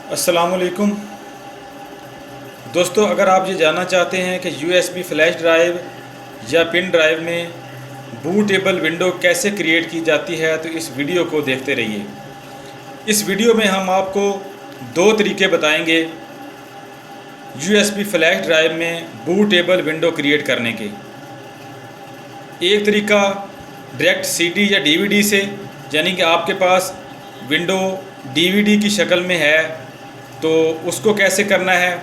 अस्सलामुअलैकुम दोस्तों, अगर आप ये जानना चाहते हैं कि यूएसबी फ्लैश ड्राइव या पिन ड्राइव में बूटेबल विंडो कैसे क्रिएट की जाती है तो इस वीडियो को देखते रहिए। इस वीडियो में हम आपको दो तरीके बताएंगे यूएसबी फ्लैश ड्राइव में बूटेबल विंडो क्रिएट करने के। एक तरीका डायरेक्ट सीडी या डीवीडी से, यानी कि आपके पास विंडो डीवीडी की शक्ल में है तो उसको कैसे करना है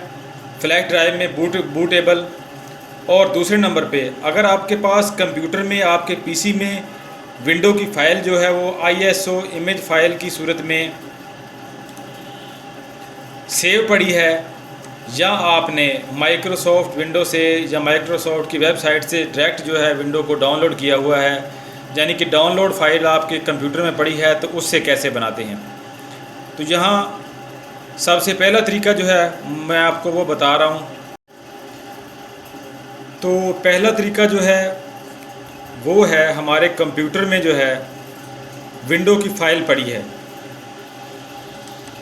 फ्लैश ड्राइव में बूटेबल। और दूसरे नंबर पे, अगर आपके पास कंप्यूटर में, आपके पीसी में विंडो की फ़ाइल जो है वो आईएसओ इमेज फ़ाइल की सूरत में सेव पड़ी है, या आपने माइक्रोसॉफ्ट विंडो से या माइक्रोसॉफ्ट की वेबसाइट से डायरेक्ट जो है विंडो को डाउनलोड किया हुआ है, यानी कि डाउनलोड फ़ाइल आपके कंप्यूटर में पड़ी है, तो उससे कैसे बनाते हैं। तो यहाँ सबसे पहला तरीका जो है मैं आपको वो बता रहा हूँ। तो पहला तरीका जो है वो है, हमारे कंप्यूटर में जो है विंडो की फ़ाइल पड़ी है,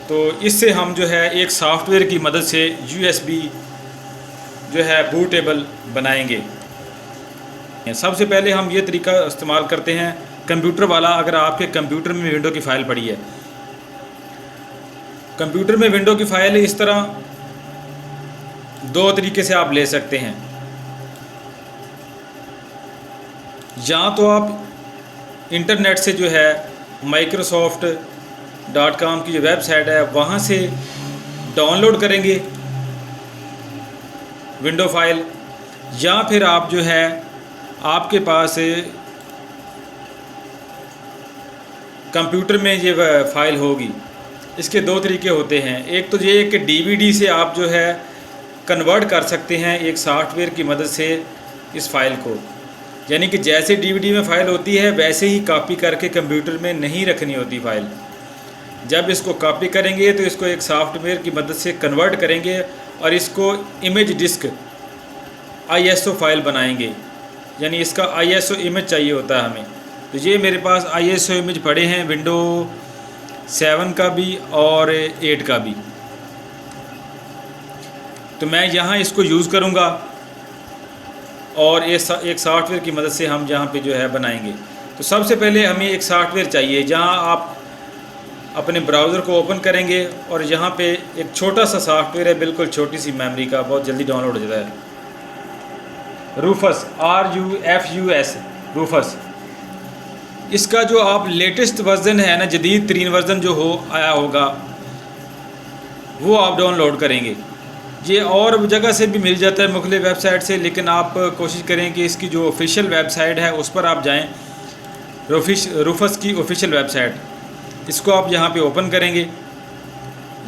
तो इससे हम जो है एक सॉफ्टवेयर की मदद से यूएसबी जो है बूटेबल बनाएंगे। सबसे पहले हम ये तरीका इस्तेमाल करते हैं कंप्यूटर वाला। अगर आपके कंप्यूटर में विंडो की फ़ाइल पड़ी है, कंप्यूटर में विंडो की फ़ाइल इस तरह दो तरीके से आप ले सकते हैं। या तो आप इंटरनेट से जो है microsoft.com की जो वेबसाइट है वहाँ से डाउनलोड करेंगे विंडो फ़ाइल, या फिर आप जो है आपके पास कंप्यूटर में ये फ़ाइल होगी। इसके दो तरीके होते हैं। एक तो ये कि डीवीडी से आप जो है कन्वर्ट कर सकते हैं एक सॉफ्टवेयर की मदद से इस फ़ाइल को, यानी कि जैसे डीवीडी में फ़ाइल होती है वैसे ही कॉपी करके कंप्यूटर में नहीं रखनी होती फ़ाइल। जब इसको कॉपी करेंगे तो इसको एक सॉफ्टवेयर की मदद से कन्वर्ट करेंगे और इसको इमेज डिस्क आईएसओ फ़ाइल बनाएंगे, यानी इसका आईएसओ इमेज चाहिए होता है हमें। तो ये मेरे पास आईएसओ इमेज पड़े हैं विंडो 7 का भी और 8 का भी, तो मैं यहाँ इसको यूज़ करूँगा और एक सॉफ्टवेयर की मदद से हम यहाँ पे जो है बनाएंगे। तो सबसे पहले हमें एक सॉफ्टवेयर चाहिए, जहाँ आप अपने ब्राउज़र को ओपन करेंगे और यहाँ पे एक छोटा सा सॉफ्टवेयर है, बिल्कुल छोटी सी मेमोरी का, बहुत जल्दी डाउनलोड हो जाता है। Rufus, RUFUS, Rufus. इसका जो आप लेटेस्ट वर्ज़न है ना, जदीद तरीन वर्ज़न जो आया होगा वो आप डाउनलोड करेंगे। ये और जगह से भी मिल जाता है, मुख्तलिफ वेबसाइट से, लेकिन आप कोशिश करें कि इसकी जो ऑफिशियल वेबसाइट है उस पर आप जाएं, रूफस की ऑफिशियल वेबसाइट। इसको आप यहाँ पे ओपन करेंगे।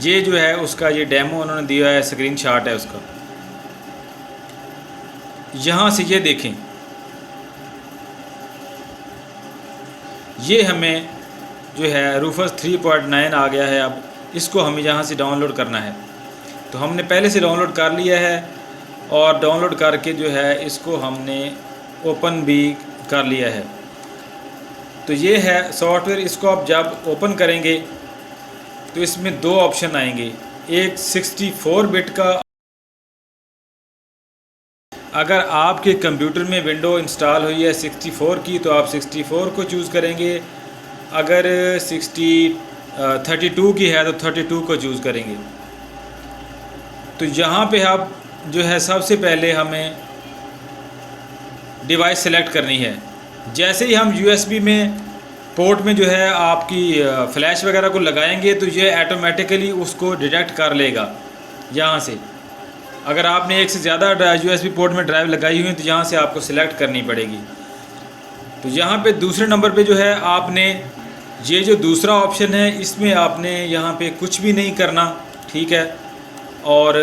ये जो है उसका ये डेमो उन्होंने दिया है, स्क्रीनशॉट है उसका। यहाँ से ये देखें, ये हमें जो है रूफस 3.9 आ गया है। अब इसको हमें यहाँ से डाउनलोड करना है, तो हमने पहले से डाउनलोड कर लिया है और डाउनलोड करके जो है इसको हमने ओपन भी कर लिया है। तो ये है सॉफ्टवेयर। इसको आप जब ओपन करेंगे तो इसमें दो ऑप्शन आएंगे, एक 64 बिट का। अगर आपके कंप्यूटर में विंडो इंस्टॉल हुई है 64 की तो आप 64 को चूज़ करेंगे, अगर 32 की है तो 32 को चूज़ करेंगे। तो यहाँ पे आप जो है सबसे पहले हमें डिवाइस सेलेक्ट करनी है। जैसे ही हम यूएसबी में पोर्ट में जो है आपकी फ़्लैश वगैरह को लगाएंगे तो ये ऑटोमेटिकली उसको डिटेक्ट कर लेगा यहाँ से। अगर आपने एक से ज़्यादा यूएसबी पोर्ट में ड्राइव लगाई हुई है तो यहाँ से आपको सिलेक्ट करनी पड़ेगी। तो यहाँ पे दूसरे नंबर पे जो है आपने ये जो दूसरा ऑप्शन है इसमें आपने यहाँ पे कुछ भी नहीं करना, ठीक है। और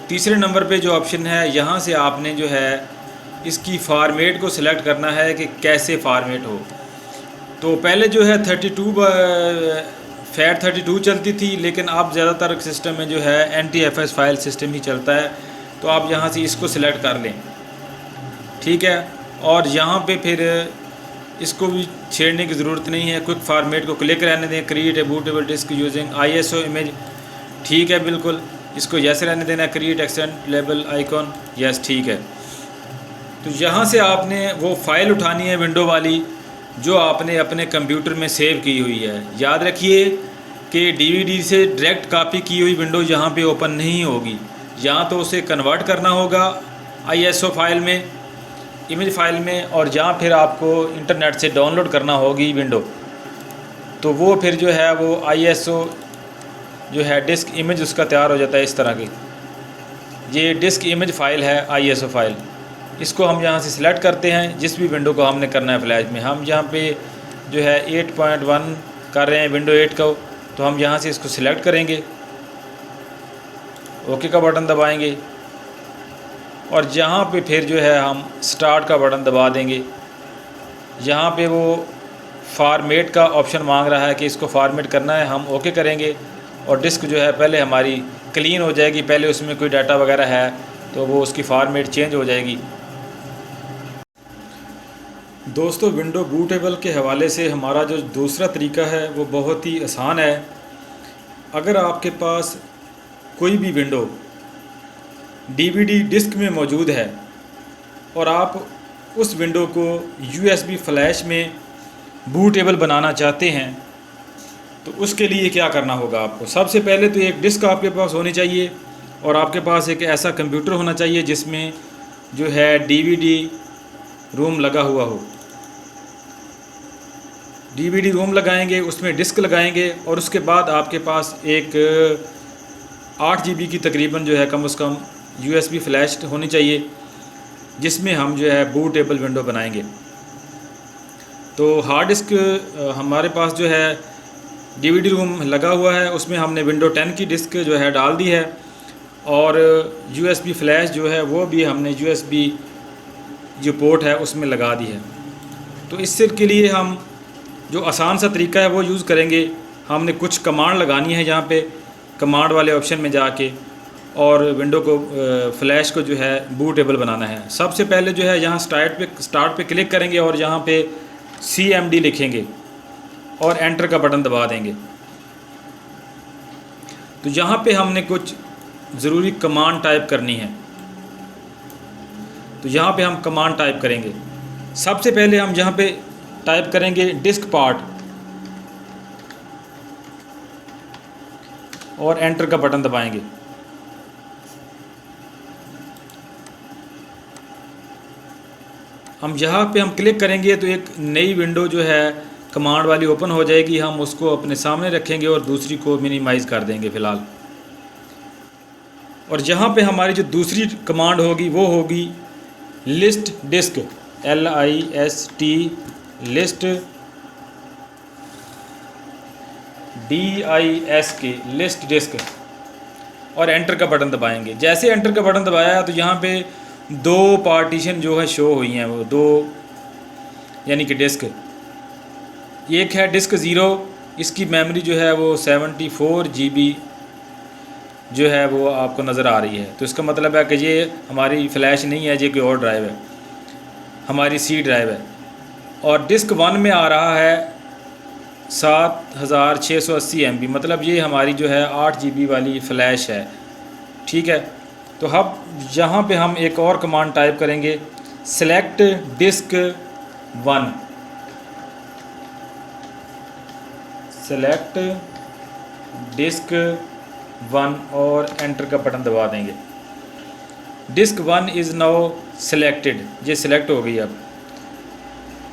तीसरे नंबर पे जो ऑप्शन है यहाँ से आपने जो है इसकी फॉर्मेट को सिलेक्ट करना है कि कैसे फॉर्मेट हो। तो पहले जो है 32 चलती थी, लेकिन अब ज़्यादातर सिस्टम में जो है NTFS फाइल सिस्टम ही चलता है। तो आप यहाँ से इसको सिलेक्ट कर लें, ठीक है। और यहाँ पे फिर इसको भी छेड़ने की ज़रूरत नहीं है, क्विक फॉर्मेट को क्लिक रहने दें। Create a bootable disk using ISO image ठीक है, बिल्कुल इसको यस रहने देना। Create extend label icon, yes ठीक है। तो यहाँ से आपने वो फ़ाइल उठानी है विंडो वाली जो आपने अपने कंप्यूटर में सेव की हुई है। याद रखिए कि डीवीडी से डायरेक्ट कॉपी की हुई विंडो यहाँ पे ओपन नहीं होगी, यहाँ तो उसे कन्वर्ट करना होगा आईएसओ फाइल में, इमेज फाइल में, और जहाँ फिर आपको इंटरनेट से डाउनलोड करना होगी विंडो। तो वो फिर जो है वो आईएसओ जो है डिस्क इमेज उसका तैयार हो जाता है इस तरह की। ये डिस्क इमेज फ़ाइल है आईएसओ फाइल। इसको हम यहाँ से सिलेक्ट करते हैं जिस भी विंडो को हमने करना है फ्लैश में। हम यहाँ पे जो है 8.1 कर रहे हैं विंडो 8 को, तो हम यहाँ से इसको सिलेक्ट करेंगे, ओके का बटन दबाएंगे और जहाँ पे फिर जो है हम स्टार्ट का बटन दबा देंगे। यहाँ पे वो फॉर्मेट का ऑप्शन मांग रहा है कि इसको फॉर्मेट करना है, हम ओके करेंगे और डिस्क जो है पहले हमारी क्लीन हो जाएगी। पहले उसमें कोई डाटा वगैरह है तो वो उसकी फॉर्मेट चेंज हो जाएगी। दोस्तों, विंडो बूटेबल के हवाले से हमारा जो दूसरा तरीका है वो बहुत ही आसान है। अगर आपके पास कोई भी विंडो डीवीडी डिस्क में मौजूद है और आप उस विंडो को यूएसबी फ्लैश में बूटेबल बनाना चाहते हैं, तो उसके लिए क्या करना होगा आपको? सबसे पहले तो एक डिस्क आपके पास होनी चाहिए और आपके पास एक ऐसा कंप्यूटर होना चाहिए जिसमें जो है डीवीडी रूम लगा हुआ हो। डीवीडी रूम लगाएंगे, उसमें डिस्क लगाएंगे और उसके बाद आपके पास एक 8 GB की तकरीबन जो है कम से कम यूएसबी फ्लैश होनी चाहिए जिसमें हम जो है बूटेबल विंडो बनाएंगे। तो हार्ड डिस्क हमारे पास जो है डीवीडी रूम लगा हुआ है, उसमें हमने विंडो 10 की डिस्क जो है डाल दी है और यूएसबी फ्लैश जो है वो भी हमने यूएसबी जो पोर्ट है उसमें लगा दी है। तो इससे के लिए हम जो आसान सा तरीका है वो यूज़ करेंगे। हमने कुछ कमांड लगानी है यहाँ पे कमांड वाले ऑप्शन में जाके और विंडो को फ्लैश को जो है बूटेबल बनाना है। सबसे पहले जो है यहाँ स्टार्ट पे क्लिक करेंगे और यहाँ पे CMD लिखेंगे और एंटर का बटन दबा देंगे। तो यहाँ पे हमने कुछ ज़रूरी कमांड टाइप करनी है, तो यहाँ पे हम कमांड टाइप करेंगे। सबसे पहले हम यहाँ पे टाइप करेंगे डिस्क पार्ट और एंटर का बटन दबाएंगे। हम यहाँ पे हम क्लिक करेंगे तो एक नई विंडो जो है कमांड वाली ओपन हो जाएगी। हम उसको अपने सामने रखेंगे और दूसरी को मिनिमाइज़ कर देंगे फ़िलहाल। और यहाँ पे हमारी जो दूसरी कमांड होगी वो होगी list disk, LIST list DISK list disk और एंटर का बटन दबाएंगे। जैसे एंटर का बटन दबाया तो यहाँ पे 2 पार्टीशन जो है शो हुई हैं, वो 2 यानी कि डिस्क। एक है डिस्क 0, इसकी मेमोरी जो है वो 74 GB जो है वो आपको नज़र आ रही है। तो इसका मतलब है कि ये हमारी फ्लैश नहीं है, ये कोई और ड्राइव है, हमारी C ड्राइव है। और डिस्क 1 में आ रहा है 7680 MB, मतलब ये हमारी जो है 8 GB वाली फ़लैश है। ठीक है, तो अब यहाँ पे हम एक और कमांड टाइप करेंगे सेलेक्ट डिस्क 1, सेलेक्ट डिस्क 1 और एंटर का बटन दबा देंगे। डिस्क 1 इज़ नाउ सेलेक्टेड, ये सिलेक्ट हो गई।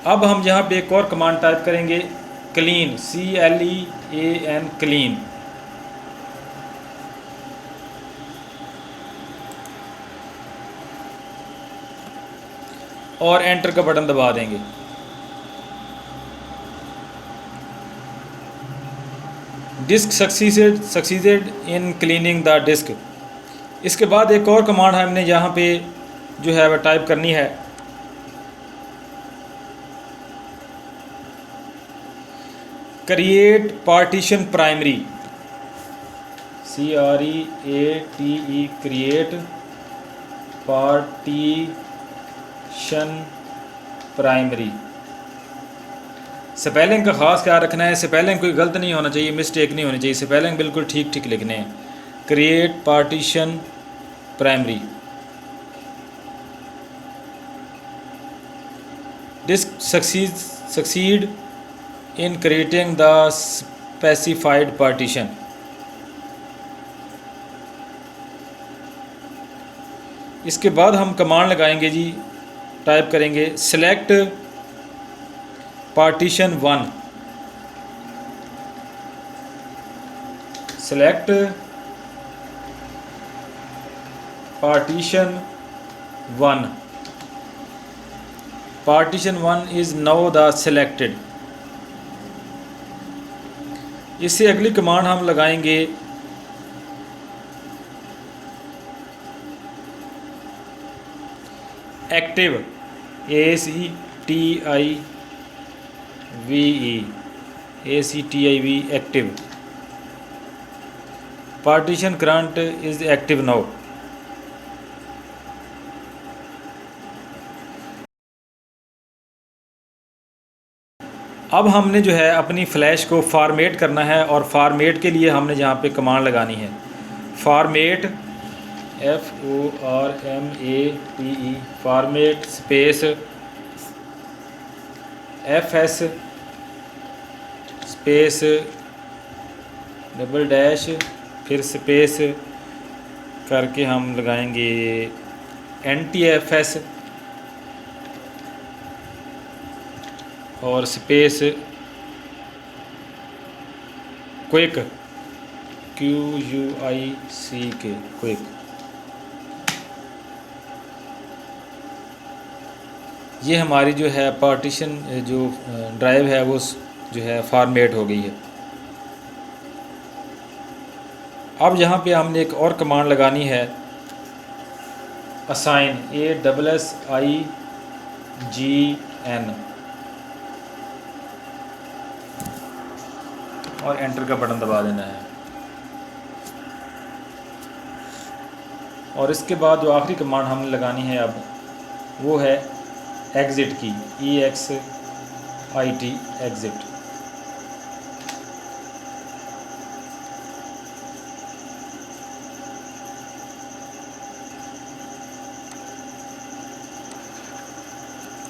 अब हम यहाँ पे एक और कमांड टाइप करेंगे क्लीन, CLEAN क्लीन, और एंटर का बटन दबा देंगे। Disk succeeded in cleaning the disk. इसके बाद एक और कमांड हमने यहाँ पे जो है वह टाइप करनी है create partition primary, CREATE create partition primary. Spelling का ख़ास ख्याल रखना है, स्पेलिंग कोई गलत नहीं होना चाहिए, मिस्टेक नहीं होनी चाहिए, स्पेलिंग बिल्कुल ठीक ठीक लिखने हैं। create partition primary. Disk succeed in creating the specified partition. इसके बाद हम कमांड लगाएंगे जी, टाइप करेंगे select partition 1, select partition 1. Partition 1 is now the selected. इससे अगली कमांड हम लगाएंगे active, ACTIV active. Partition current is active now. अब हमने जो है अपनी फ़्लैश को फॉर्मेट करना है, और फॉर्मेट के लिए हमने यहाँ पे कमांड लगानी है format, FORMATE, format space FS space double dash फिर स्पेस करके हम लगाएंगे NTFS और स्पेस क्विक, QUICK क्विक. ये हमारी जो है पार्टीशन जो ड्राइव है वो जो है फॉर्मेट हो गई है. अब यहाँ पे हमने एक और कमांड लगानी है असाइन, ASSIGN, और एंटर का बटन दबा देना है. और इसके बाद जो आखिरी कमांड हमने लगानी है अब वो है एग्ज़िट की, EXIT एग्ज़िट.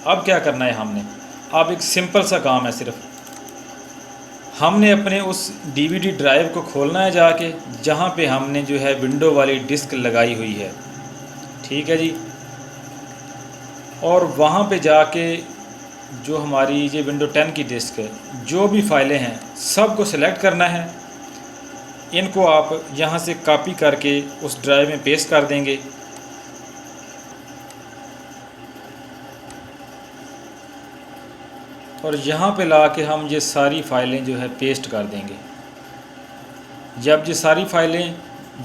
अब क्या करना है हमने, अब एक सिंपल सा काम है, सिर्फ हमने अपने उस DVD ड्राइव को खोलना है जाके जहाँ पे हमने जो है विंडो वाली डिस्क लगाई हुई है. ठीक है जी. और वहाँ पे जाके जो हमारी ये विंडो 10 की डिस्क है, जो भी फाइलें हैं सब को सिलेक्ट करना है. इनको आप यहाँ से कॉपी करके उस ड्राइव में पेस्ट कर देंगे. और यहाँ पे ला के हम ये सारी फ़ाइलें जो है पेस्ट कर देंगे. जब ये सारी फ़ाइलें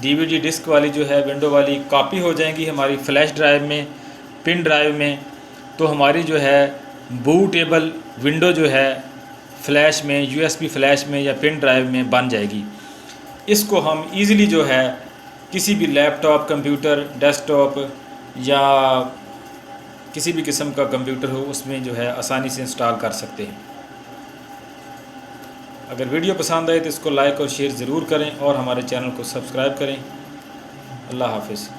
DVD डिस्क वाली जो है विंडो वाली कॉपी हो जाएंगी हमारी फ़्लैश ड्राइव में, पिन ड्राइव में, तो हमारी जो है बूटेबल विंडो जो है फ़्लैश में, USB फ़्लैश में या पिन ड्राइव में बन जाएगी. इसको हम इजीली जो है किसी भी लैपटॉप, कंप्यूटर, डेस्कटॉप या किसी भी किस्म का कंप्यूटर हो उसमें जो है आसानी से इंस्टॉल कर सकते हैं. अगर वीडियो पसंद आए तो इसको लाइक और शेयर ज़रूर करें और हमारे चैनल को सब्सक्राइब करें. अल्लाह हाफ़िज़.